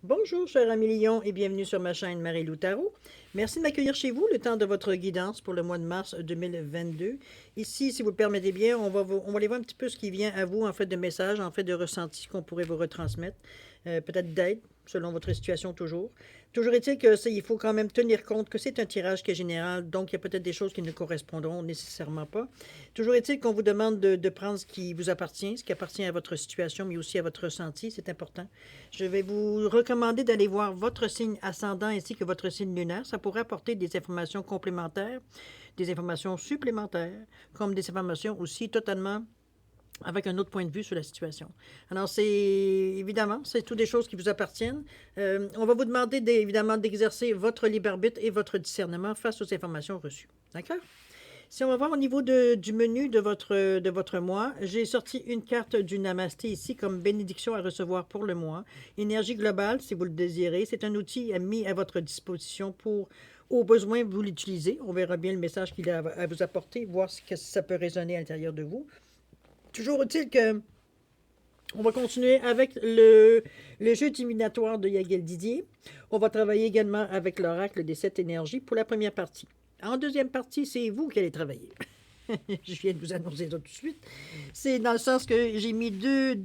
Bonjour, cher ami Lion, et bienvenue sur ma chaîne Marie-Lou Tarot. Merci de m'accueillir chez vous le temps de votre guidance pour le mois de mars 2022. Ici, si vous le permettez bien, on va aller voir un petit peu ce qui vient à vous, en fait, de messages, en fait, de ressentis qu'on pourrait vous retransmettre. Peut-être d'aide, selon votre situation toujours. Toujours est-il il faut quand même tenir compte que c'est un tirage qui est général, donc il y a peut-être des choses qui ne correspondront nécessairement pas. Toujours est-il qu'on vous demande de prendre ce qui vous appartient, ce qui appartient à votre situation, mais aussi à votre ressenti, c'est important. Je vais vous recommander d'aller voir votre signe ascendant ainsi que votre signe lunaire. Ça pourrait apporter des informations complémentaires, des informations supplémentaires, comme des informations aussi totalement avec un autre point de vue sur la situation. Alors, c'est évidemment, c'est toutes des choses qui vous appartiennent. On va vous demander évidemment d'exercer votre libre arbitre et votre discernement face aux informations reçues. D'accord? Si on va voir au niveau du menu de votre mois, j'ai sorti une carte du Namasté ici comme bénédiction à recevoir pour le mois. Énergie globale, si vous le désirez. C'est un outil mis à votre disposition pour, au besoin, vous l'utilisez. On verra bien le message qu'il a à vous apporter, voir si ça peut résonner à l'intérieur de vous. Toujours est-il que on va continuer avec le jeu divinatoire de Yagel Didier. On va travailler également avec l'oracle des 7 énergies pour la première partie. En deuxième partie, c'est vous qui allez travailler. Je viens de vous annoncer ça tout de suite. C'est dans le sens que j'ai mis deux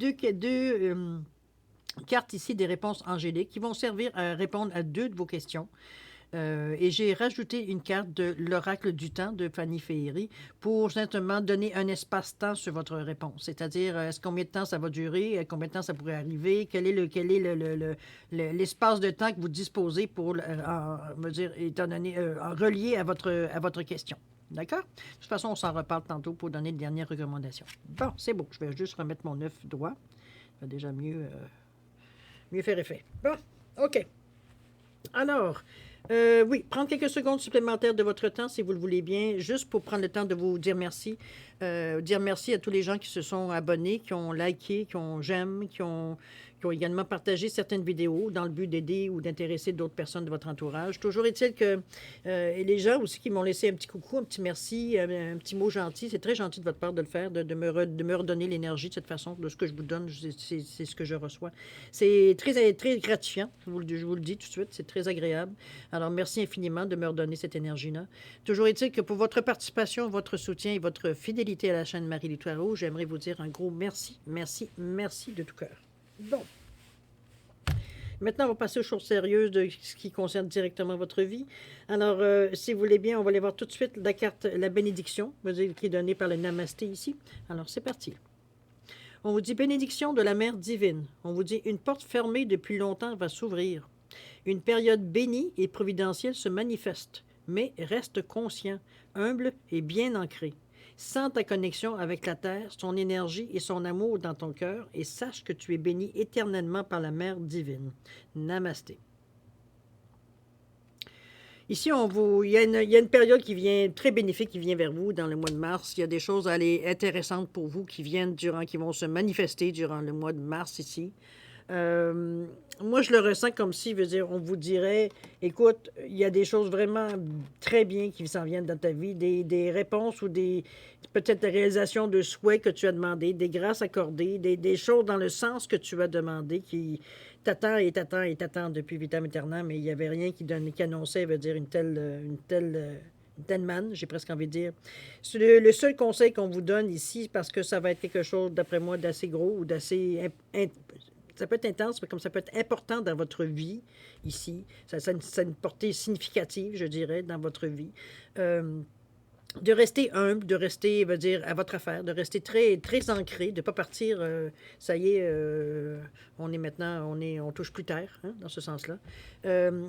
cartes ici des réponses angéliques qui vont servir à répondre à 2 de vos questions. Et j'ai rajouté une carte de l'oracle du temps de Fanny Féery pour simplement donner un espace-temps sur votre réponse. C'est-à-dire, est-ce combien de temps ça va durer, combien de temps ça pourrait arriver, quel est l'espace de temps que vous disposez pour, dire, étant donné, relié à votre question. D'accord? De toute façon, on s'en reparle tantôt pour donner les dernières recommandations. Bon, c'est beau. Je vais juste remettre mon œuf droit. Ça va déjà mieux faire effet. Bon, OK. Alors, oui, prendre quelques secondes supplémentaires de votre temps, si vous le voulez bien, juste pour prendre le temps de vous dire merci. Dire merci à tous les gens qui se sont abonnés, qui ont liké, qui ont j'aime, qui ont également partagé certaines vidéos dans le but d'aider ou d'intéresser d'autres personnes de votre entourage. Toujours est-il que et les gens aussi qui m'ont laissé un petit coucou, un petit merci, un petit mot gentil, c'est très gentil de votre part de le faire, de me redonner l'énergie de cette façon, de ce que je vous donne, c'est ce que je reçois. C'est très gratifiant, je vous le dis tout de suite, c'est très agréable. Alors, merci infiniment de me redonner cette énergie-là. Toujours est-il que pour votre participation, votre soutien et votre fidélité à la chaîne Marie-Lou Tarot, j'aimerais vous dire un gros merci, merci, merci de tout cœur. Bon. Maintenant, on va passer aux choses sérieuses de ce qui concerne directement votre vie. Alors, si vous voulez bien, on va aller voir tout de suite la carte, la bénédiction, qui est donnée par le Namasté ici. Alors, c'est parti. On vous dit bénédiction de la Mère divine. On vous dit une porte fermée depuis longtemps va s'ouvrir. Une période bénie et providentielle se manifeste, mais reste conscient, humble et bien ancré. Sens ta connexion avec la terre, son énergie et son amour dans ton cœur et sache que tu es béni éternellement par la Mère divine. Namasté. Ici, il y a une période qui vient très bénéfique qui vient vers vous dans le mois de mars. Il y a des choses intéressantes pour vous qui vont se manifester durant le mois de mars ici. Moi, je le ressens comme si, veut dire, on vous dirait, écoute, il y a des choses vraiment très bien qui s'en viennent dans ta vie, des réponses ou peut-être des réalisations de souhaits que tu as demandé, des grâces accordées, des choses dans le sens que tu as demandé qui t'attend depuis vitam aeternam, mais il n'y avait rien qui annonçait, veut dire, une telle manne, j'ai presque envie de dire. C'est le seul conseil qu'on vous donne ici, parce que ça va être quelque chose, d'après moi, d'assez gros ou d'assez ça peut être intense, mais comme ça peut être important dans votre vie ici. Ça a une portée significative, je dirais, dans votre vie. De rester humble, de rester, veut dire, à votre affaire, de rester très ancré, de ne pas partir, ça y est, on touche plus terre, hein, dans ce sens-là.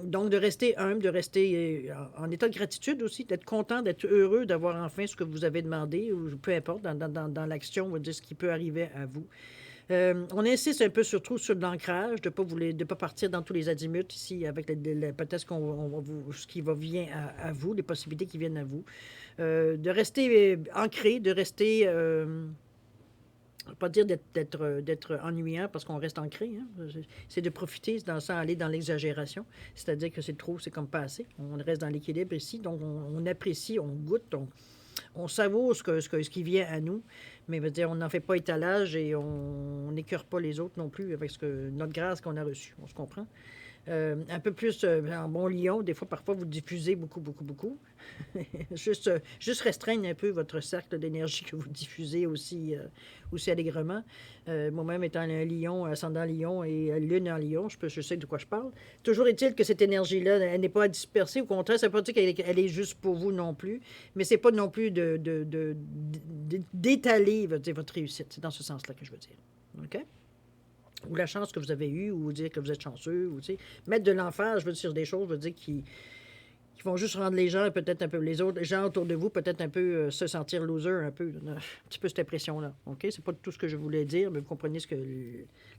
Donc, de rester humble, de rester en état de gratitude aussi, d'être content, d'être heureux, d'avoir enfin ce que vous avez demandé, ou peu importe, dans l'action, on va dire ce qui peut arriver à vous. On insiste un peu surtout sur l'ancrage, de ne pas partir dans tous les azimuts ici avec peut-être ce qui va vient à vous, les possibilités qui viennent à vous. De rester ancré, de rester, pas dire d'être ennuyant parce qu'on reste ancré, hein. C'est de profiter sans aller dans l'exagération. C'est-à-dire que c'est trop, c'est comme pas assez. On reste dans l'équilibre ici, donc on apprécie, on goûte, on savoure ce qui vient à nous, mais veut dire, on n'en fait pas étalage et on n'écœure pas les autres non plus avec notre grâce qu'on a reçue. On se comprend? Un peu plus en bon lion, des fois, parfois, vous diffusez beaucoup, beaucoup, beaucoup. Juste restreindre un peu votre cercle d'énergie que vous diffusez aussi allègrement. Moi-même, étant un lion, ascendant lion et lune en lion, je sais de quoi je parle. Toujours est-il que cette énergie-là, elle n'est pas à disperser. Au contraire, ça ne veut pas dire qu'elle est juste pour vous non plus, mais c'est pas non plus d'étaler votre réussite. C'est dans ce sens-là que je veux dire. OK? Ou la chance que vous avez eue, ou dire que vous êtes chanceux, ou mettre de l'emphase, je veux dire, sur des choses, je veux dire, qui vont juste rendre les gens, peut-être un peu, les autres gens autour de vous, peut-être un peu se sentir loser, un petit peu cette impression-là. OK? C'est pas tout ce que je voulais dire, mais vous comprenez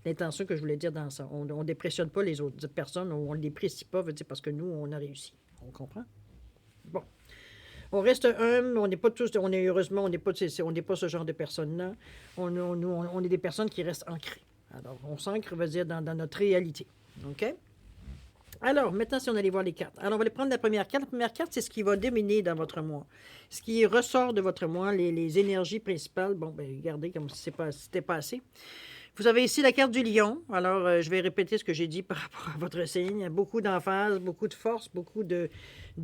l'intention que je voulais dire dans ça. On ne dépressionne pas les autres personnes, on ne les déprécie pas, veut dire, parce que nous, on a réussi. On comprend? Bon. On reste humble, on n'est pas tous, on est heureusement, on n'est pas ce genre de personnes-là. On est des personnes qui restent ancrées. Alors, on s'ancre, veut dire, dans notre réalité. OK? Alors, maintenant, si on allait voir les cartes. Alors, on va aller prendre la première carte. La première carte, c'est ce qui va dominer dans votre mois. Ce qui ressort de votre mois, les énergies principales. Bon, bien, regardez comme si c'était pas assez. Vous avez ici la carte du lion. Alors, je vais répéter ce que j'ai dit par rapport à votre signe. Beaucoup d'emphase, beaucoup de force, beaucoup de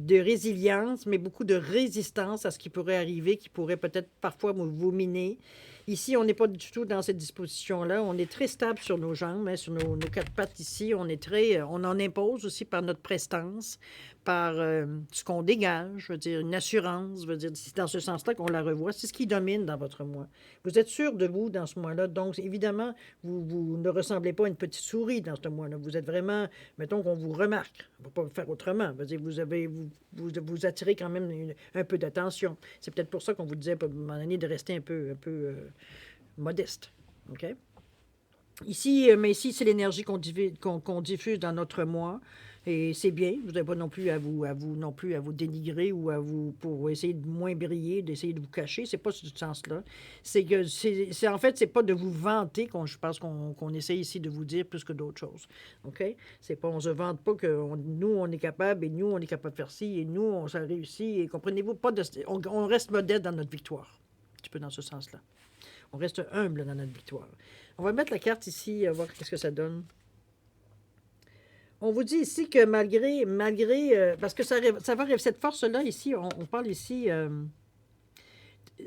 résilience, mais beaucoup de résistance à ce qui pourrait arriver, qui pourrait peut-être parfois vous miner. Ici, on n'est pas du tout dans cette disposition-là. On est très stable sur nos jambes, sur nos quatre pattes ici. On en impose aussi par notre prestance, par ce qu'on dégage, je veux dire, une assurance, je veux dire, c'est dans ce sens-là qu'on la revoit. C'est ce qui domine dans votre mois. Vous êtes sûr de vous dans ce mois-là. Donc, évidemment, vous ne ressemblez pas à une petite souris dans ce mois-là. Vous êtes vraiment, mettons qu'on vous remarque. On ne va pas faire autrement. Je veux dire, vous attirez quand même un peu d'attention. C'est peut-être pour ça qu'on vous disait à un moment donné de rester un peu modeste. OK? Ici, c'est l'énergie qu'on diffuse dans notre moi. Et c'est bien. Vous n'avez pas non plus à vous dénigrer ou pour essayer de moins briller, d'essayer de vous cacher. C'est pas ce sens-là. En fait, c'est pas de vous vanter je pense qu'on essaie ici de vous dire plus que d'autres choses. OK? C'est pas, on se vante pas que nous, on est capable et nous, on est capable de faire ci et nous, on s'est réussi. Et comprenez-vous, on reste modeste dans notre victoire. Un petit peu dans ce sens-là. On reste humble dans notre victoire. On va mettre la carte ici, voir qu'est-ce que ça donne. On vous dit ici que malgré parce que ça va cette force-là ici, on parle ici,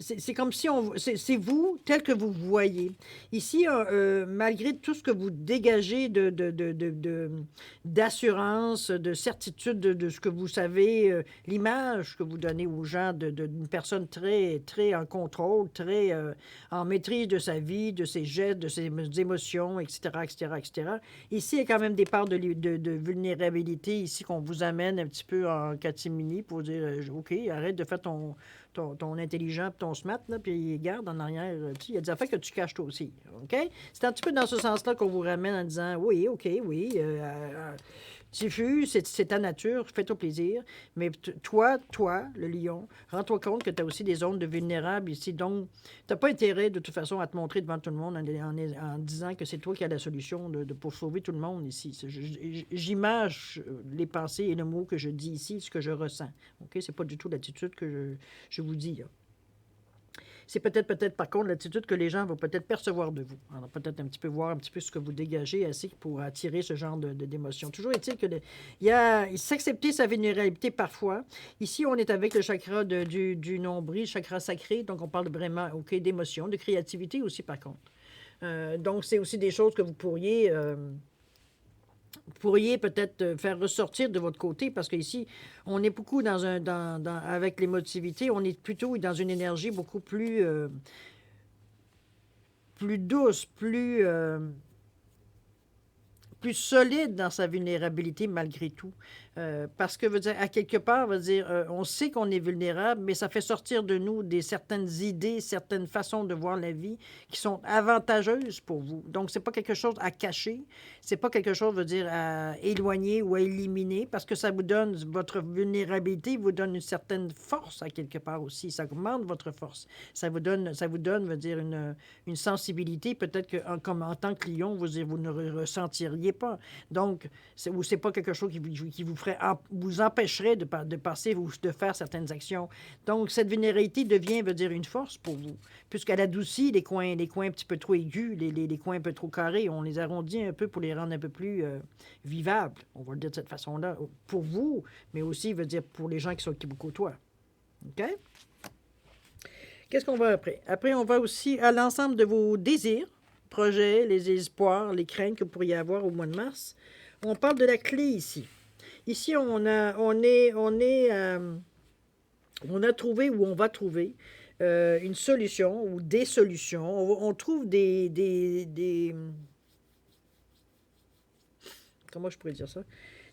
c'est comme si c'est vous tel que vous voyez. Ici, malgré tout ce que vous dégagez d'assurance, de certitude de ce que vous savez, l'image que vous donnez aux gens d'une personne très, très en contrôle, très en maîtrise de sa vie, de ses gestes, de ses émotions, etc., etc., etc. Ici, il y a quand même des parts de vulnérabilité ici qu'on vous amène un petit peu en catimini pour dire, OK, arrête de faire ton intelligent, ton smart, là, puis garde en arrière. Il y a des affaires que tu caches toi aussi. OK? C'est un petit peu dans ce sens-là qu'on vous ramène en disant oui, OK, oui. Diffuse, c'est ta nature, fais-toi plaisir. Mais toi, le lion, rends-toi compte que tu as aussi des zones de vulnérables ici. Donc, tu n'as pas intérêt, de toute façon, à te montrer devant tout le monde en disant que c'est toi qui as la solution pour sauver tout le monde ici. J'image les pensées et le mot que je dis ici, ce que je ressens. OK? C'est pas du tout l'attitude que je vous dis, là. C'est peut-être par contre l'attitude que les gens vont peut-être percevoir de vous. Alors peut-être un petit peu voir un petit peu ce que vous dégagez assez pour attirer ce genre d'émotion. Toujours est-il que s'accepter sa vulnérabilité parfois. Ici, on est avec le chakra du nombril, chakra sacré, donc on parle vraiment d'émotion, de créativité aussi par contre. Donc c'est aussi des choses que vous pourriez peut-être faire ressortir de votre côté, parce qu'ici, on est beaucoup avec l'émotivité, on est plutôt dans une énergie beaucoup plus douce, plus solide dans sa vulnérabilité malgré tout. Parce que, veut dire, à quelque part, veut dire, on sait qu'on est vulnérable, mais ça fait sortir de nous certaines idées, certaines façons de voir la vie qui sont avantageuses pour vous. Donc, c'est pas quelque chose à cacher, c'est pas quelque chose, veut dire, à éloigner ou à éliminer, parce que ça vous donne, votre vulnérabilité vous donne une certaine force à quelque part aussi. Ça augmente votre force. Ça vous donne, veut dire, une sensibilité, peut-être que comme en tant que lion, vous ne ressentiriez voyez pas. Donc, ou c'est pas quelque chose qui vous ferait, vous empêcherait de passer ou de faire certaines actions. Donc, cette vulnérabilité devient, veut dire, une force pour vous, puisqu'elle adoucit les coins un petit peu trop aigus, les coins un peu trop carrés. On les arrondit un peu pour les rendre un peu plus vivables, on va le dire de cette façon-là, pour vous, mais aussi, veut dire, pour les gens qui vous côtoient. OK? Qu'est-ce qu'on va après? Après, on va aussi à l'ensemble de vos désirs, projets, les espoirs, les craintes que vous pourriez avoir au mois de mars. On parle de la clé ici. Ici, on a trouvé ou on va trouver une solution ou des solutions. On trouve comment je pourrais dire ça?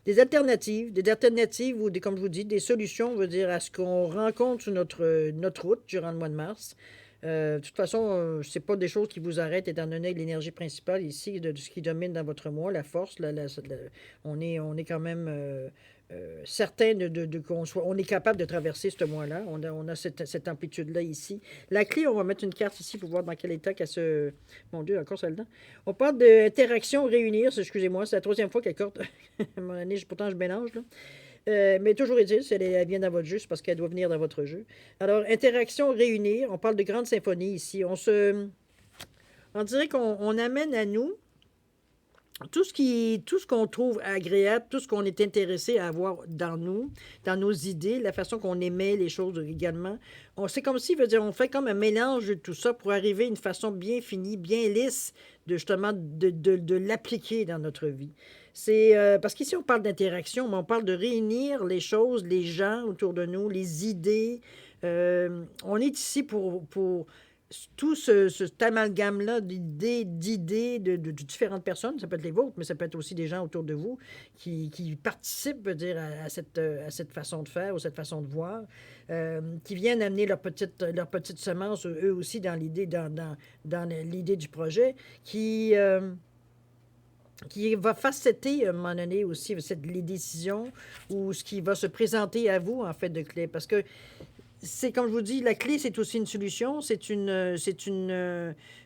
Des alternatives ou comme je vous dis, des solutions, on veut dire, à ce qu'on rencontre sur notre route durant le mois de mars. De toute façon, c'est pas des choses qui vous arrêtent, étant donné l'énergie principale ici, de ce qui domine dans votre mois, la force. On est quand même certain on est capable de traverser ce mois-là. On a cette amplitude-là ici. La clé, on va mettre une carte ici pour voir dans quel état qu'elle se... Mon Dieu, encore celle-là. On parle d'interaction, réunir. Excusez-moi, c'est la troisième fois qu'elle corde. À un moment donné, pourtant, je mélange, là. Mais toujours est-il, si elle vient dans votre jeu, c'est parce qu'elle doit venir dans votre jeu. Alors, interaction, réunir. On parle de grande symphonie ici. On dirait qu'on amène à nous tout ce qu'on trouve agréable, tout ce qu'on est intéressé à avoir dans nous, dans nos idées, la façon qu'on émet les choses également. C'est comme si, veut dire, on fait comme un mélange de tout ça pour arriver à une façon bien finie, bien lisse, justement de l'appliquer dans notre vie. C'est parce qu'ici, on parle d'interaction, mais on parle de réunir les choses, les gens autour de nous, les idées. On est ici pour tout cet amalgame-là d'idées de différentes personnes, ça peut être les vôtres, mais ça peut être aussi des gens autour de vous qui participent, veut dire, à cette façon de faire ou cette façon de voir, qui viennent amener leur petite semence, eux aussi, dans l'idée l'idée du projet, qui va facetter à un moment donné aussi les décisions ou ce qui va se présenter à vous, en fait, de clé. Parce que c'est comme je vous dis, la clé, c'est aussi une solution. Comment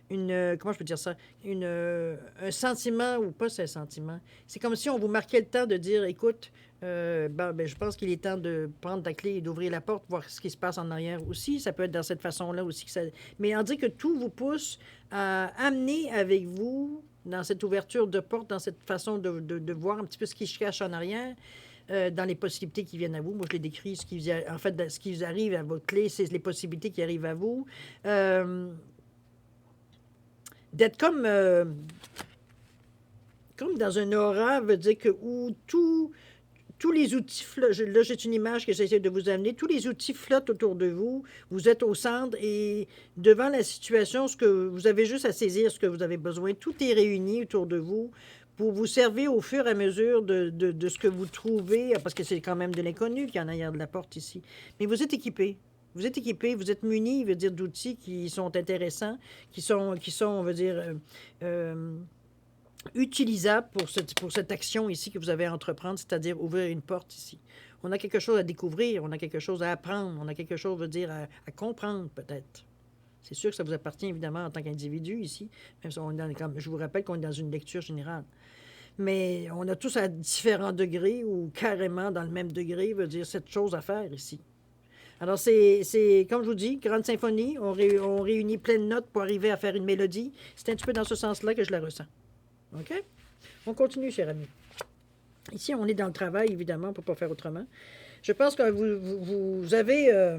je peux dire ça? Un sentiment, ou pas c'est un sentiment. C'est comme si on vous marquait le temps de dire, écoute, je pense qu'il est temps de prendre ta clé et d'ouvrir la porte, voir ce qui se passe en arrière aussi. Ça peut être dans cette façon-là aussi. Mais on dit que tout vous pousse à amener avec vous, dans cette ouverture de porte, dans cette façon de voir un petit peu ce qui se cache en arrière, dans les possibilités qui viennent à vous. Moi, je les décris, ce qui vous arrive à votre clé, c'est les possibilités qui arrivent à vous. D'être comme dans un aura, veut dire que où tous les outils flottent. Là, j'ai une image que j'essaie de vous amener. Tous les outils flottent autour de vous. Vous êtes au centre et devant la situation, ce que vous avez juste à saisir ce que vous avez besoin. Tout est réuni autour de vous pour vous servir au fur et à mesure de ce que vous trouvez, parce que c'est quand même de l'inconnu qu'il y en a derrière de la porte ici. Mais vous êtes équipés. Vous êtes équipés, vous êtes munis, veut dire, d'outils qui sont intéressants, qui sont on veut dire, utilisables pour cette action ici que vous avez à entreprendre, c'est-à-dire ouvrir une porte ici. On a quelque chose à découvrir, on a quelque chose à apprendre, on a quelque chose, veut dire, à comprendre peut-être. C'est sûr que ça vous appartient évidemment en tant qu'individu ici, même si je vous rappelle qu'on est dans une lecture générale. Mais on a tous à différents degrés ou carrément dans le même degré, veut dire, cette chose à faire ici. Alors, c'est comme je vous dis, grande symphonie, on réunit plein de notes pour arriver à faire une mélodie. C'est un petit peu dans ce sens-là que je la ressens. OK? On continue, cher ami. Ici, on est dans le travail, évidemment, on ne peut pas faire autrement. Je pense que vous avez...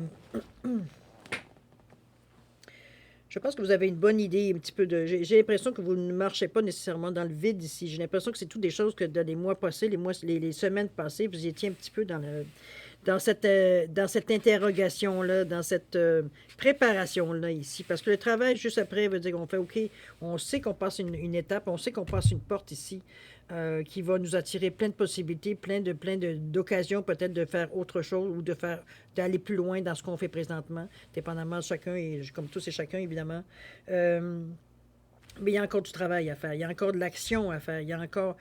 Je pense que vous avez une bonne idée, un petit peu de... J'ai l'impression que vous ne marchez pas nécessairement dans le vide ici. J'ai l'impression que c'est toutes des choses que dans les mois passés, les semaines passées, vous étiez un petit peu dans cette interrogation-là, dans cette préparation-là ici. Parce que le travail, juste après, veut dire qu'on fait, OK, on sait qu'on passe une étape, on sait qu'on passe une porte ici qui va nous attirer plein de possibilités, plein d'occasions peut-être de faire autre chose ou d'aller plus loin dans ce qu'on fait présentement, dépendamment de chacun, et comme tous et chacun, évidemment. Mais il y a encore du travail à faire, il y a encore de l'action à faire, il y a encore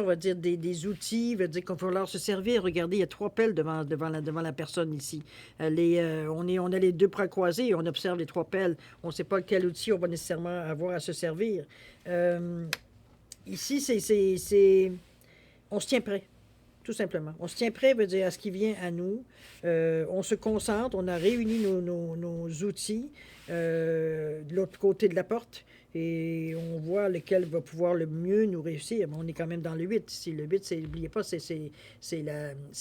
on va dire, des outils, veut dire qu'on va falloir se servir. Regardez, il y a 3 pelles devant la personne ici. On a les 2 bras croisés et on observe les 3 pelles. On ne sait pas quel outil on va nécessairement avoir à se servir. ici, on se tient prêt, tout simplement. On se tient prêt, veut dire, à ce qui vient à nous. On se concentre, on a réuni nos outils de l'autre côté de la porte et on voit lequel va pouvoir le mieux nous réussir. Mais on est quand même dans le 8 ici. Le 8, n'oubliez pas, c'est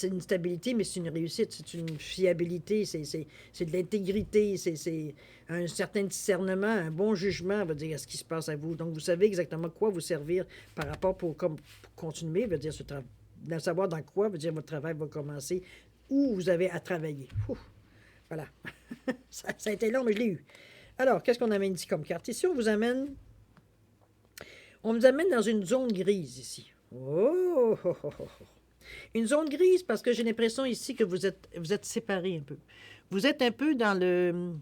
une stabilité, mais c'est une réussite, c'est une fiabilité, c'est de l'intégrité, c'est un certain discernement, un bon jugement, veut dire, à ce qui se passe à vous. Donc, vous savez exactement quoi vous servir par rapport pour continuer, veut dire, de savoir dans quoi, veut dire, votre travail va commencer, où vous avez à travailler. Ouf, voilà. Ça a été long, mais je l'ai eu. Alors, qu'est-ce qu'on amène ici comme carte? Ici, on vous amène dans une zone grise ici. Oh, oh, oh, oh. Une zone grise parce que j'ai l'impression ici que vous êtes séparés un peu. Vous êtes un peu dans le...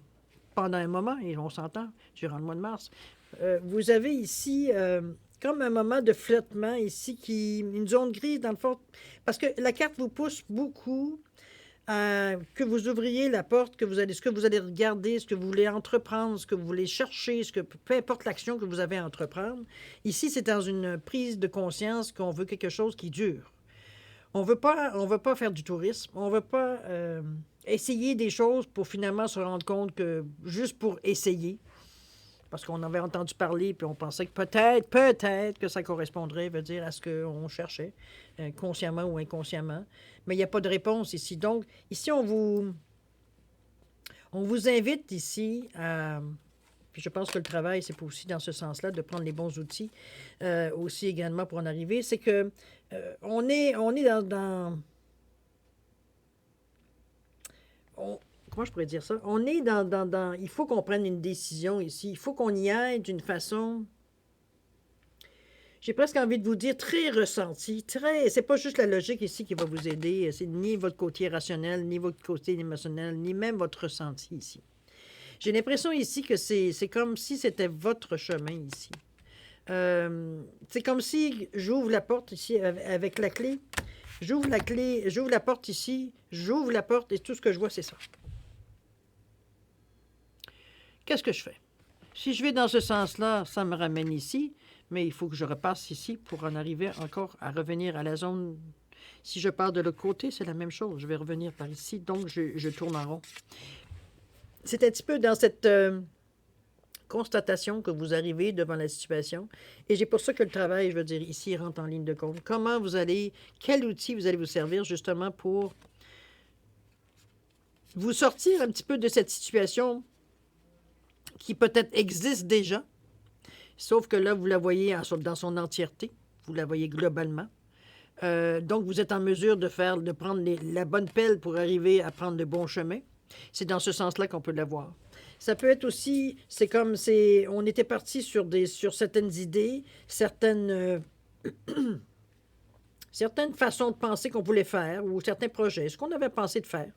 Pendant un moment, et on s'entend, durant le mois de mars, vous avez ici comme un moment de flottement ici, une zone grise dans le fond, parce que la carte vous pousse beaucoup que vous ouvriez la porte, ce que vous allez regarder, ce que vous voulez entreprendre, ce que vous voulez chercher, peu importe l'action que vous avez à entreprendre. Ici, c'est dans une prise de conscience qu'on veut quelque chose qui dure. On veut pas faire du tourisme. On veut pas essayer des choses pour finalement se rendre compte que juste pour essayer, parce qu'on avait entendu parler, puis on pensait que peut-être que ça correspondrait, veut dire, à ce qu'on cherchait, consciemment ou inconsciemment. Mais il n'y a pas de réponse ici. Donc, ici, on vous invite ici à... Puis je pense que le travail, c'est aussi dans ce sens-là, de prendre les bons outils aussi également pour en arriver. C'est que on est comment je pourrais dire ça? On est il faut qu'on prenne une décision ici. Il faut qu'on y aille d'une façon, j'ai presque envie de vous dire, très ressentie. C'est pas juste la logique ici qui va vous aider. C'est ni votre côté rationnel, ni votre côté émotionnel, ni même votre ressenti ici. J'ai l'impression ici que c'est comme si c'était votre chemin ici. C'est comme si j'ouvre la porte ici avec la clé. J'ouvre la porte ici, j'ouvre la porte et tout ce que je vois, c'est ça. Qu'est-ce que je fais? Si je vais dans ce sens-là, ça me ramène ici, mais il faut que je repasse ici pour en arriver encore à revenir à la zone. Si je pars de l'autre côté, c'est la même chose. Je vais revenir par ici, donc je tourne en rond. C'est un petit peu dans cette constatation que vous arrivez devant la situation. Et j'ai pour ça que le travail, je veux dire, ici, rentre en ligne de compte. Quel outil vous allez vous servir justement pour vous sortir un petit peu de cette situation qui peut-être existe déjà, sauf que là, vous la voyez dans son entièreté, vous la voyez globalement. Donc, vous êtes en mesure de prendre la bonne pelle pour arriver à prendre le bon chemin. C'est dans ce sens-là qu'on peut l'avoir. Ça peut être aussi, on était parti sur certaines idées, certaines façons de penser qu'on voulait faire ou certains projets, ce qu'on avait pensé de faire.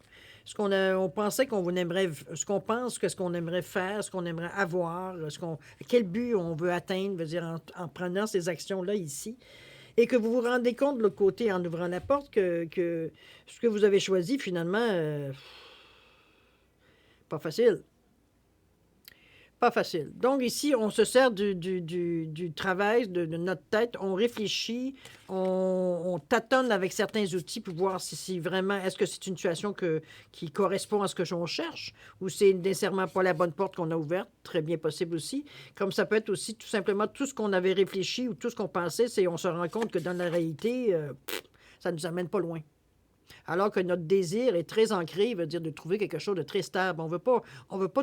On pensait qu'on aimerait, ce qu'on pense, ce qu'on aimerait faire, ce qu'on aimerait avoir, quel but on veut atteindre, veut dire en prenant ces actions-là ici. Et que vous vous rendez compte de l'autre côté, en ouvrant la porte, que ce que vous avez choisi, finalement, pas facile. Pas facile. Donc ici, on se sert du travail de notre tête, on réfléchit, on tâtonne avec certains outils pour voir si vraiment, est-ce que c'est une situation qui correspond à ce que l'on cherche ou c'est nécessairement pas la bonne porte qu'on a ouverte, très bien possible aussi. Comme ça peut être aussi tout simplement tout ce qu'on avait réfléchi ou tout ce qu'on pensait, on se rend compte que dans la réalité, ça ne nous amène pas loin. Alors que notre désir est très ancré, veut dire de trouver quelque chose de très stable. On veut pas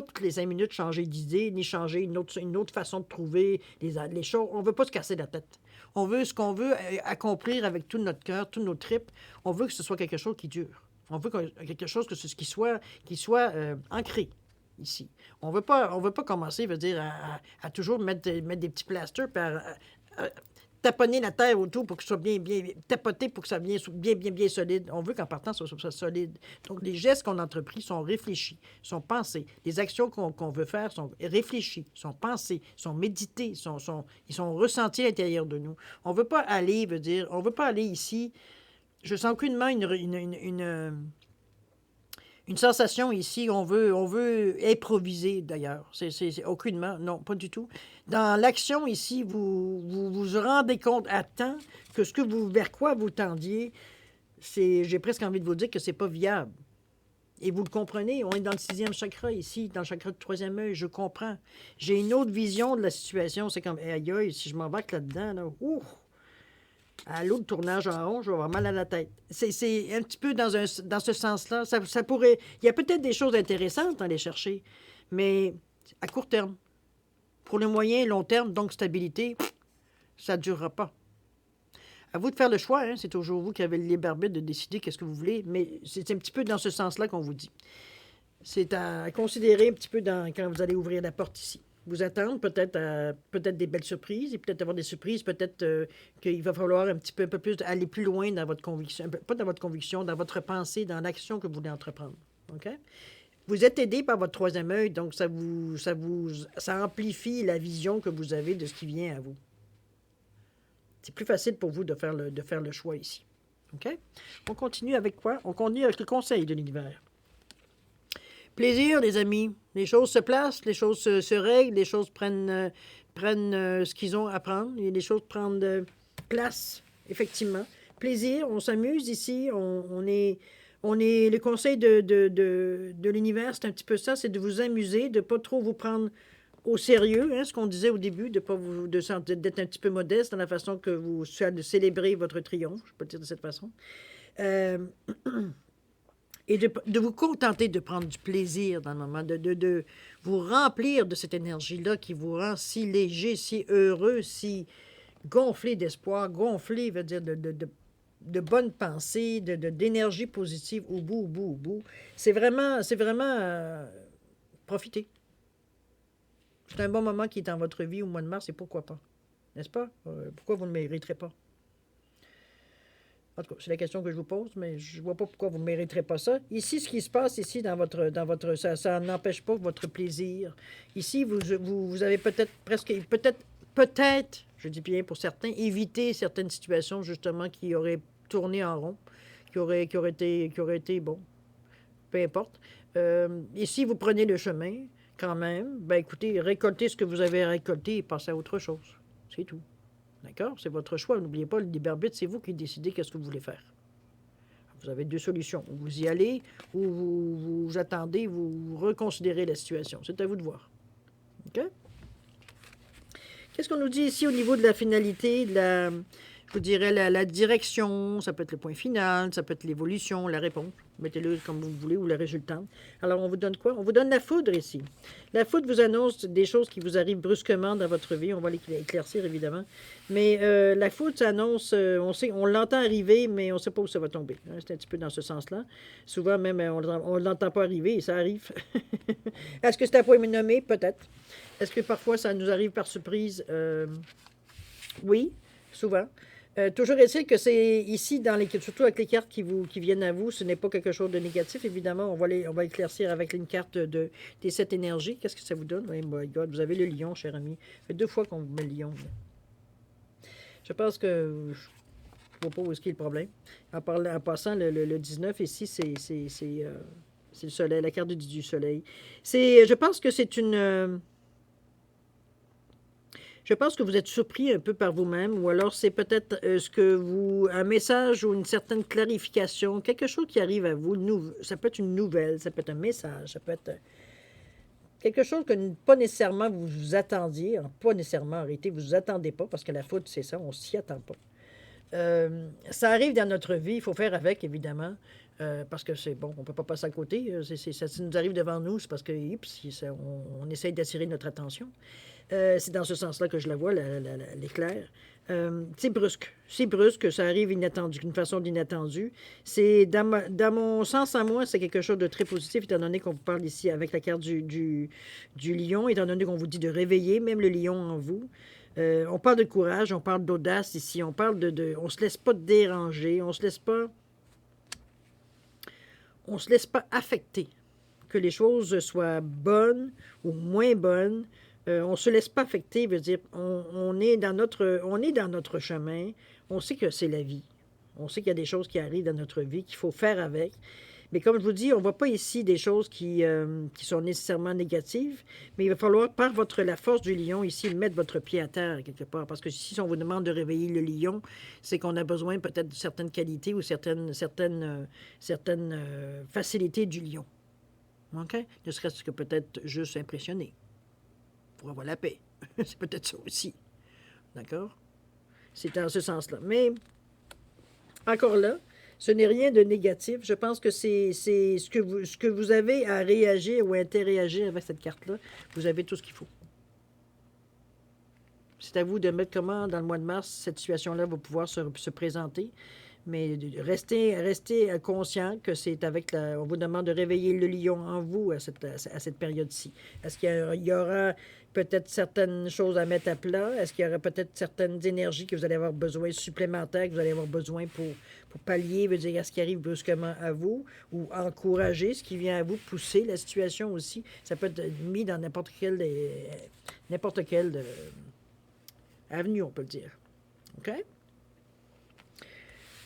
toutes les 5 minutes changer d'idée, ni changer une autre façon de trouver les choses. On veut pas se casser la tête. On veut ce qu'on veut accomplir avec tout notre cœur, tous nos tripes. On veut que ce soit quelque chose qui dure. On veut quelque chose qui soit ancré ici. On veut pas commencer, veut dire, à toujours mettre des petits plasters taponner la terre autour pour que ce soit bien tapoter pour que ça soit bien solide. On veut qu'en partant, ça soit solide. Donc, les gestes qu'on entrepris sont réfléchis, sont pensés. Les actions qu'on veut faire sont réfléchies, sont pensées, sont méditées, ils sont ressentis à l'intérieur de nous. On veut pas aller ici. Je sens aucunement Une sensation ici, on veut improviser d'ailleurs. C'est aucunement, non, pas du tout. Dans l'action ici, vous rendez compte à temps que vers quoi vous tendiez, j'ai presque envie de vous dire que c'est pas viable. Et vous le comprenez, on est dans le 6e chakra ici, dans le chakra du 3e œil, je comprends. J'ai une autre vision de la situation, c'est comme, aïe aïe, si je m'embarque là-dedans, là, ouf, à l'autre tournage en rond, je vais avoir mal à la tête. C'est un petit peu dans ce sens-là. Ça pourrait. Il y a peut-être des choses intéressantes à aller chercher, mais à court terme. Pour le moyen et long terme, donc stabilité, ça ne durera pas. À vous de faire le choix, hein? C'est toujours vous qui avez le libre arbitre de décider qu'est-ce que vous voulez, mais c'est un petit peu dans ce sens-là qu'on vous dit. C'est à considérer un petit peu quand vous allez ouvrir la porte ici. Vous attendre peut-être des belles surprises et peut-être avoir des surprises, peut-être qu'il va falloir un peu plus aller plus loin dans votre conviction, pas dans votre conviction, dans votre pensée, dans l'action que vous voulez entreprendre. OK? Vous êtes aidé par votre 3e œil, donc ça amplifie la vision que vous avez de ce qui vient à vous. C'est plus facile pour vous de faire le choix ici. OK? On continue avec quoi? On continue avec le conseil de l'univers. Plaisir, les amis. Les choses se placent, les choses se règlent, les choses prennent ce qu'ils ont à prendre, et les choses prennent place, effectivement. Plaisir, on s'amuse ici, on est le conseil de l'univers, c'est un petit peu ça, c'est de vous amuser, de ne pas trop vous prendre au sérieux, hein, ce qu'on disait au début, d'être un petit peu modeste dans la façon que vous célébrez votre triomphe, je peux le dire de cette façon. Et de vous contenter de prendre du plaisir dans le moment, de vous remplir de cette énergie-là qui vous rend si léger, si heureux, si gonflé d'espoir, gonflé, veut dire, de bonnes pensées, d'énergie positive au bout. C'est vraiment profiter. C'est un bon moment qui est dans votre vie au mois de mars, et pourquoi pas? N'est-ce pas? Pourquoi vous ne le mériterez pas? En tout cas, c'est la question que je vous pose, mais je ne vois pas pourquoi vous ne mériterez pas ça. Ici, ce qui se passe ici dans votre ça n'empêche pas votre plaisir. Ici, vous avez peut-être, je dis bien pour certains, évité certaines situations justement qui auraient tourné en rond, qui auraient été bon, peu importe. Ici, vous prenez le chemin, quand même. Ben écoutez, récoltez ce que vous avez récolté et passez à autre chose. C'est tout. D'accord? C'est votre choix. N'oubliez pas, le libre arbitre, c'est vous qui décidez qu'est-ce que vous voulez faire. Vous avez 2 solutions. Vous y allez ou vous attendez, vous reconsidérez la situation. C'est à vous de voir. OK? Qu'est-ce qu'on nous dit ici au niveau de la finalité, je vous dirais la direction, ça peut être le point final, ça peut être l'évolution, la réponse. Mettez-le comme vous voulez ou la résultante. Alors, on vous donne quoi? On vous donne la foudre ici. La foudre vous annonce des choses qui vous arrivent brusquement dans votre vie. On va l'éclaircir, évidemment. Mais la foudre, ça annonce, on l'entend arriver, mais on ne sait pas où ça va tomber. Hein, c'est un petit peu dans ce sens-là. Souvent, même, on ne l'entend pas arriver et ça arrive. Est-ce que c'est un point nommé? Peut-être. Est-ce que parfois, ça nous arrive par surprise? Oui, souvent. Toujours est-il que c'est ici, surtout avec les cartes qui viennent à vous, ce n'est pas quelque chose de négatif. Évidemment, on va éclaircir avec une carte des 7 énergies. Qu'est-ce que ça vous donne? Oh my God, vous avez le lion, cher ami. Ça fait 2 fois qu'on vous met le lion. Là. Je pense que je ne vois pas où est-ce qu'il y a le problème. En passant, le 19 ici, c'est le soleil, la carte du soleil. Je pense que c'est une... Je pense que vous êtes surpris un peu par vous-même, ou alors c'est peut-être un message ou une certaine clarification, quelque chose qui arrive à vous. Ça peut être une nouvelle, ça peut être un message, ça peut être quelque chose que pas nécessairement vous vous attendiez, pas nécessairement arrêté, vous vous attendez pas, parce que la faute, c'est ça, on s'y attend pas. Ça arrive dans notre vie, il faut faire avec, évidemment, parce que c'est bon, on ne peut pas passer à côté. Ça nous arrive devant nous, c'est parce que on essaye d'attirer notre attention. C'est dans ce sens-là que je la vois, l'éclair. C'est brusque, ça arrive d'une façon d'inattendue. C'est dans mon sens à moi, c'est quelque chose de très positif, étant donné qu'on vous parle ici avec la carte du lion, étant donné qu'on vous dit de réveiller même le lion en vous. On parle de courage, on parle d'audace ici, on parle on se laisse pas déranger, on se laisse pas affecter. Que les choses soient bonnes ou moins bonnes, on se laisse pas affecter, veut dire, on est dans notre chemin, on sait que c'est la vie, on sait qu'il y a des choses qui arrivent dans notre vie qu'il faut faire avec, Mais comme je vous dis, on ne voit pas ici des choses qui sont nécessairement négatives, mais il va falloir, par la force du lion, ici, mettre votre pied à terre quelque part. Parce que si on vous demande de réveiller le lion, c'est qu'on a besoin peut-être de certaines qualités ou certaines facilités du lion. OK? Ne serait-ce que peut-être juste impressionner pour avoir la paix. C'est peut-être ça aussi. D'accord? C'est dans ce sens-là. Mais, encore là, ce n'est rien de négatif. Je pense que c'est ce que vous avez à réagir ou à interréagir avec cette carte-là. Vous avez tout ce qu'il faut. C'est à vous de mettre comment, dans le mois de mars, cette situation-là va pouvoir se présenter. Mais restez conscient que c'est avec on vous demande de réveiller le lion en vous à cette période-ci. Est-ce qu'il y aura peut-être certaines choses à mettre à plat? Est-ce qu'il y aura peut-être certaines énergies que vous allez avoir besoin supplémentaires, que vous allez avoir besoin pour pallier, veut dire, à ce qui arrive brusquement à vous, ou encourager ce qui vient à vous, pousser la situation aussi? Ça peut être mis dans n'importe quelle avenue, on peut le dire. OK?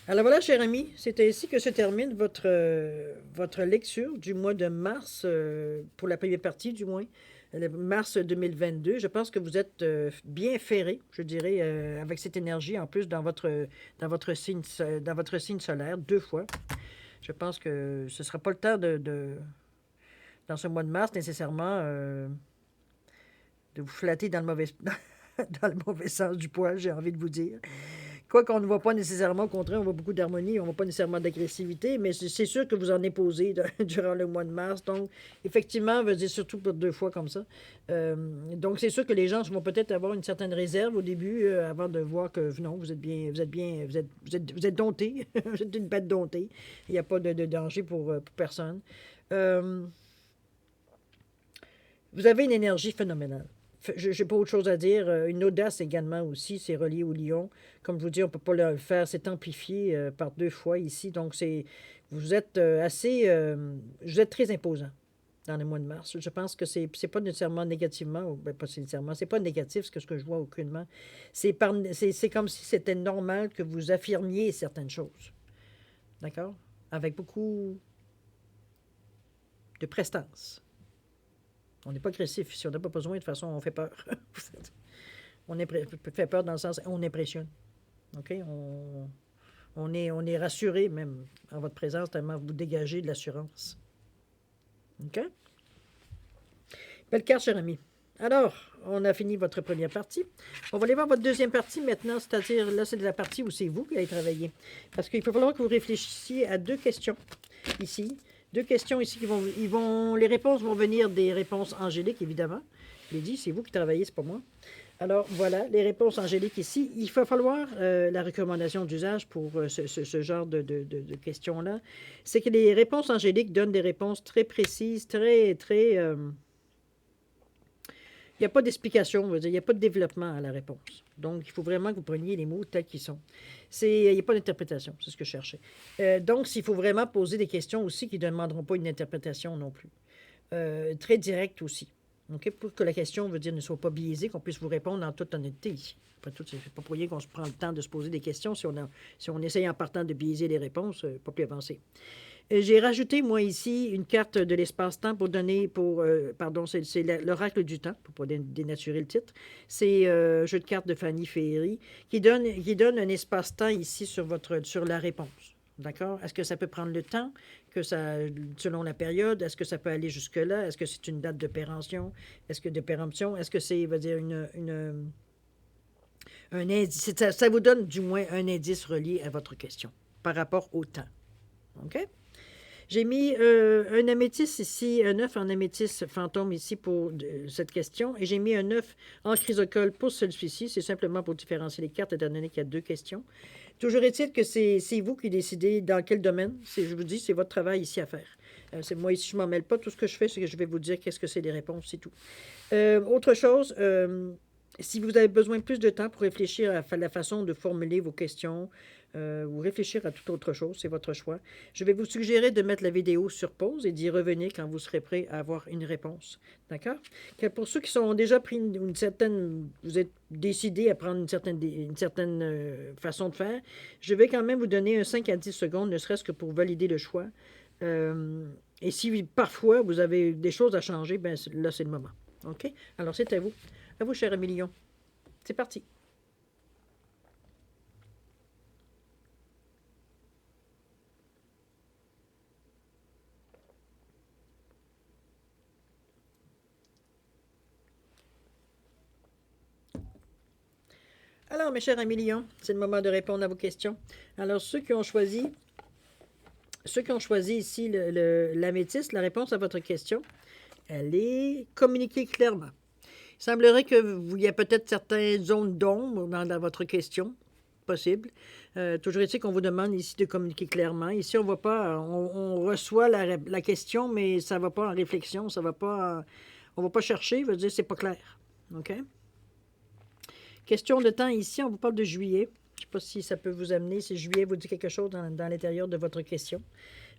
Alors voilà, cher ami, c'est ainsi que se termine votre lecture du mois de mars, pour la première partie du moins, mars 2022. Je pense que vous êtes bien ferré, je dirais, avec cette énergie, en plus dans votre signe solaire, 2 fois. Je pense que ce ne sera pas le temps dans ce mois de mars, nécessairement, de vous flatter dans le mauvais sens du poil, j'ai envie de vous dire. Quoi qu'on ne voit pas nécessairement, au contraire, on voit beaucoup d'harmonie, on ne voit pas nécessairement d'agressivité, mais c'est sûr que vous en posé durant le mois de mars. Donc, effectivement, je veux dire, surtout pour 2 fois comme ça. Donc, c'est sûr que les gens vont peut-être avoir une certaine réserve au début, avant de voir que non, vous êtes dompté. Vous êtes une bête domptée. Il n'y a pas de danger pour personne. Vous avez une énergie phénoménale. Je n'ai pas autre chose à dire. Une audace également aussi, c'est relié au lion. Comme je vous dis, on ne peut pas le faire. C'est amplifié par 2 fois ici. Donc, vous êtes vous êtes très imposant dans le mois de mars. Je pense que c'est pas nécessairement négativement, pas nécessairement, c'est pas négatif ce que je vois aucunement. C'est comme si c'était normal que vous affirmiez certaines choses. D'accord? Avec beaucoup de prestance. On n'est pas agressif. Si on n'a pas besoin, de toute façon, on fait peur. On fait peur dans le sens, on impressionne. OK? On est rassuré même en votre présence, tellement vous dégagez de l'assurance. OK? Belle carte, cher ami. Alors, on a fini votre première partie. On va aller voir votre deuxième partie maintenant, c'est-à-dire, là, c'est de la partie où c'est vous qui allez travailler. Parce qu'il va falloir que vous réfléchissiez à 2 questions ici. 2 questions ici les réponses vont venir des réponses angéliques, évidemment. Je l'ai dit, c'est vous qui travaillez, c'est pas moi. Alors, voilà, les réponses angéliques ici. Il va falloir la recommandation d'usage pour ce genre de questions-là. C'est que les réponses angéliques donnent des réponses très précises, très, très... il n'y a pas d'explication, il n'y a pas de développement à la réponse. Donc, il faut vraiment que vous preniez les mots tels qu'ils sont. Il n'y a pas d'interprétation, c'est ce que je cherchais. Donc, il faut vraiment poser des questions aussi qui ne demanderont pas une interprétation non plus. Très directe aussi. Okay? Pour que la question, ne soit pas biaisée, qu'on puisse vous répondre en toute honnêteté. Après tout, c'est pas pour rien qu'on se prend le temps de se poser des questions. Si on essaye en partant de biaiser les réponses, pas plus avancé. J'ai rajouté, moi, ici, une carte de l'espace-temps pour donner, c'est l'oracle du temps, pour ne pas dénaturer le titre. C'est un jeu de cartes de Fanny Féery qui donne un espace-temps ici sur la réponse. D'accord? Est-ce que ça peut prendre le temps, selon la période? Est-ce que ça peut aller jusque-là? Est-ce que c'est une date de péremption? Est-ce que c'est, un indice? Ça vous donne du moins un indice relié à votre question par rapport au temps. OK? J'ai mis un améthyste ici, un œuf en améthyste fantôme ici pour cette question. Et j'ai mis un œuf en chrysocole pour celui-ci. C'est simplement pour différencier les cartes, étant donné qu'il y a 2 questions. Toujours est-il que c'est vous qui décidez dans quel domaine. Je vous dis, c'est votre travail ici à faire. Moi, ici, je ne m'en mêle pas. Tout ce que je fais, c'est que je vais vous dire qu'est-ce que c'est les réponses, c'est tout. Autre chose, si vous avez besoin de plus de temps pour réfléchir à la façon de formuler vos questions, ou réfléchir à toute autre chose, c'est votre choix. Je vais vous suggérer de mettre la vidéo sur pause et d'y revenir quand vous serez prêt à avoir une réponse. D'accord? Pour ceux qui ont déjà pris vous êtes décidé à prendre une certaine façon de faire, je vais quand même vous donner un 5 à 10 secondes, ne serait-ce que pour valider le choix. Et si parfois vous avez des choses à changer, ben là, c'est le moment. OK? Alors, c'est à vous. À vous, cher Émilion. C'est parti. Alors, mes chers Émilion, c'est le moment de répondre à vos questions. Alors, ceux qui ont choisi ici l'améthyste, la réponse à votre question, elle est communiquée clairement. Il semblerait qu'il y a peut-être certaines zones d'ombre dans votre question, possible. Toujours est-il qu'on vous demande ici de communiquer clairement. Ici, on va pas, on reçoit la question, mais ça ne va pas en réflexion, ça va pas, on ne va pas chercher, veut dire c'est pas clair. OK? Question de temps ici, on vous parle de juillet. Je ne sais pas si ça peut vous amener, si juillet vous dit quelque chose dans l'intérieur de votre question.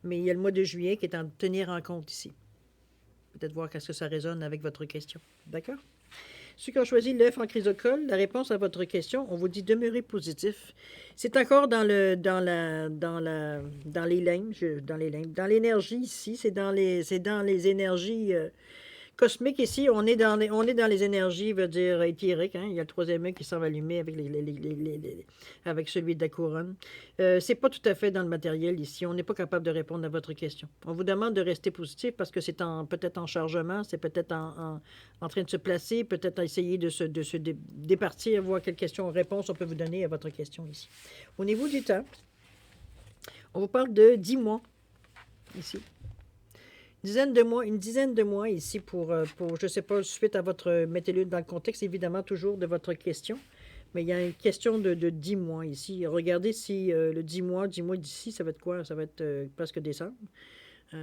Mais il y a le mois de juillet qui est à tenir en compte ici. Peut-être voir qu'est-ce que ça résonne avec votre question. D'accord? Ceux qui ont choisi l'œuf en chrysocole, la réponse à votre question, on vous dit demeurer positif. C'est encore dans les lignes, dans l'énergie ici, c'est dans les énergies cosmiques ici. On est dans les énergies, veut dire éthériques. Hein? Il y a le troisième œil qui s'en va allumer avec celui de la couronne. C'est pas tout à fait dans le matériel ici. On n'est pas capable de répondre à votre question. On vous demande de rester positif parce que c'est peut-être en chargement, c'est peut-être en train de se placer, peut-être essayer de se départir, voir quelle réponse on peut vous donner à votre question ici. Au niveau du temps, on vous parle de 10 mois ici. Une dizaine de mois ici pour je ne sais pas, suite à votre, mettez-le dans le contexte évidemment toujours de votre question, mais il y a une question de 10 mois ici. Regardez si le 10 mois d'ici, ça va être quoi? Ça va être presque décembre. Mois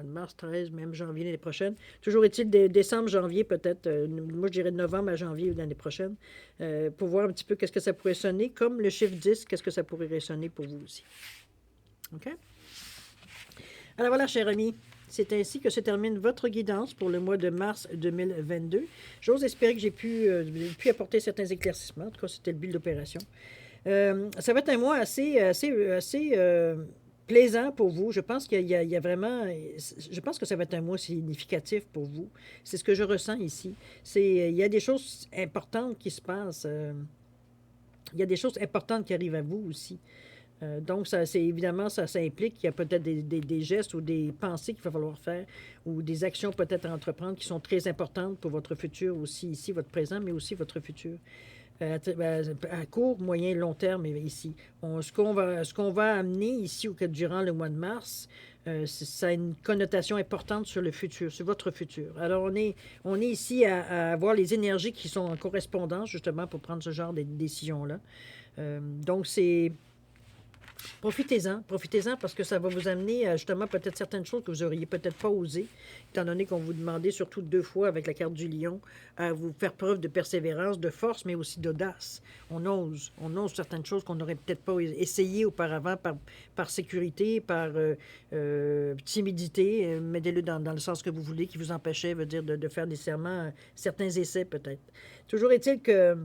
de mars, 13, même janvier l'année prochaine. Toujours est-il décembre, janvier peut-être. Moi, je dirais de novembre à janvier l'année prochaine. Pour voir un petit peu qu'est-ce que ça pourrait sonner. Comme le chiffre 10, qu'est-ce que ça pourrait résonner pour vous aussi. OK? Alors voilà, chers amis, c'est ainsi que se termine votre guidance pour le mois de mars 2022. J'ose espérer que j'ai pu apporter certains éclaircissements. En tout cas, c'était le but de l'opération. Ça va être un mois assez plaisant pour vous. Je pense qu'il y a vraiment... Je pense que ça va être un mois significatif pour vous. C'est ce que je ressens ici. Il y a des choses importantes qui se passent. Il y a des choses importantes qui arrivent à vous aussi. Donc, évidemment, ça implique qu'il y a peut-être des gestes ou des pensées qu'il va falloir faire ou des actions peut-être à entreprendre qui sont très importantes pour votre futur aussi, ici, votre présent, mais aussi votre futur. À court, moyen, long terme ici. Ce qu'on va amener ici durant le mois de mars, ça a une connotation importante sur le futur, sur votre futur. Alors, on est ici à avoir les énergies qui sont en correspondance, justement, pour prendre ce genre de décisions-là. Donc, profitez-en parce que ça va vous amener à justement peut-être certaines choses que vous auriez peut-être pas osé, étant donné qu'on vous demandait surtout 2 fois avec la carte du lion à vous faire preuve de persévérance, de force, mais aussi d'audace. On ose certaines choses qu'on n'aurait peut-être pas essayé auparavant par sécurité, par timidité, mettez-le dans le sens que vous voulez, qui vous empêchait, veut dire, de faire nécessairement certains essais peut-être. Toujours est-il que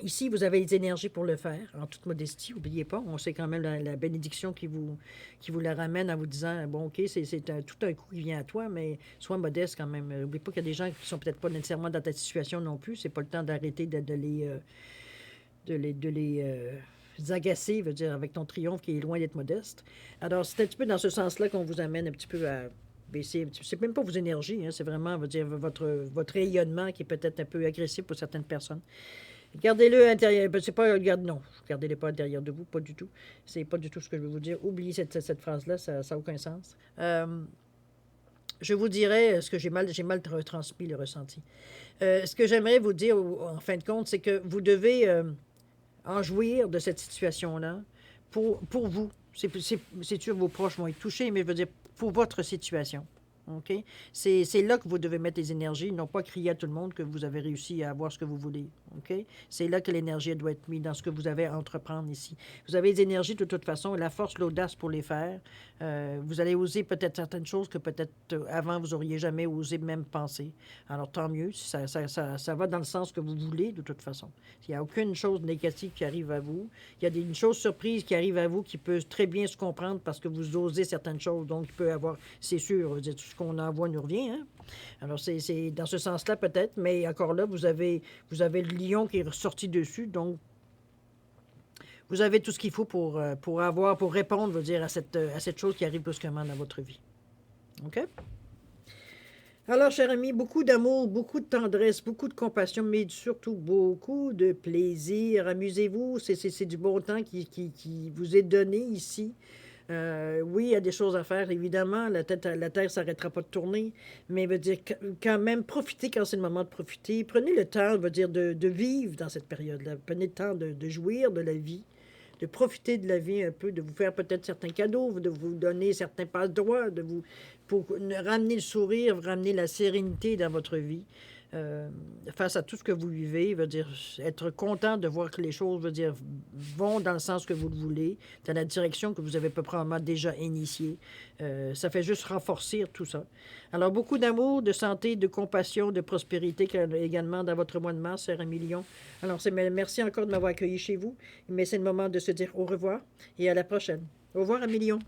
ici, vous avez les énergies pour le faire, en toute modestie. N'oubliez pas, on sait quand même la bénédiction qui vous la ramène en vous disant, bon, OK, c'est tout un coup qui vient à toi, mais sois modeste quand même. N'oubliez pas qu'il y a des gens qui sont peut-être pas nécessairement dans ta situation non plus. C'est pas le temps d'arrêter de les agacer, veut dire, avec ton triomphe qui est loin d'être modeste. Alors, c'est un petit peu dans ce sens-là qu'on vous amène un petit peu à baisser un petit peu. C'est même pas vos énergies, hein, c'est vraiment, veut dire, votre rayonnement qui est peut-être un peu agressif pour certaines personnes. Gardez-le intérieur. C'est pas, non, gardez-le pas intérieur de vous, pas du tout. C'est pas du tout ce que je veux vous dire. Oubliez cette phrase-là, ça n'a aucun sens. Je vous dirais ce que j'ai mal retransmis le ressenti. Ce que j'aimerais vous dire, en fin de compte, c'est que vous devez en jouir de cette situation-là pour vous. C'est sûr, vos proches vont être touchés, mais je veux dire, pour votre situation. OK? C'est là que vous devez mettre les énergies, non pas crier à tout le monde que vous avez réussi à avoir ce que vous voulez. OK? C'est là que l'énergie doit être mise dans ce que vous avez à entreprendre ici. Vous avez des énergies de toute façon, la force, l'audace pour les faire. Vous allez oser peut-être certaines choses que peut-être avant vous auriez jamais osé même penser. Alors tant mieux, si ça va dans le sens que vous voulez de toute façon. Il n'y a aucune chose négative qui arrive à vous. Il y a une chose surprise qui arrive à vous qui peut très bien se comprendre parce que vous osez certaines choses. Donc il peut y avoir, c'est sûr, tout ce qu'on envoie nous revient. Hein? Alors c'est dans ce sens-là peut-être, mais encore là, vous avez le lion qui est ressorti dessus, donc vous avez tout ce qu'il faut pour répondre, je veux dire, à cette chose qui arrive brusquement dans votre vie. OK? Alors, cher ami, beaucoup d'amour, beaucoup de tendresse, beaucoup de compassion, mais surtout beaucoup de plaisir. Amusez-vous, c'est du bon temps qui vous est donné ici. Oui, il y a des choses à faire, évidemment. La Terre ne s'arrêtera pas de tourner. Mais veut dire quand même, profitez quand c'est le moment de profiter. Prenez le temps, veut dire, de vivre dans cette période-là. Prenez le temps de jouir de la vie, de profiter de la vie un peu, de vous faire peut-être certains cadeaux, de vous donner certains passe-droits, pour ramener le sourire, ramener la sérénité dans votre vie. Face à tout ce que vous vivez, veut dire être content de voir que les choses, veut dire, vont dans le sens que vous le voulez, dans la direction que vous avez probablement déjà initiée. Ça fait juste renforcer tout ça. Alors, beaucoup d'amour, de santé, de compassion, de prospérité également dans votre mois de mars, cher Emilion. Alors, merci encore de m'avoir accueilli chez vous, mais c'est le moment de se dire au revoir et à la prochaine. Au revoir, Emilion.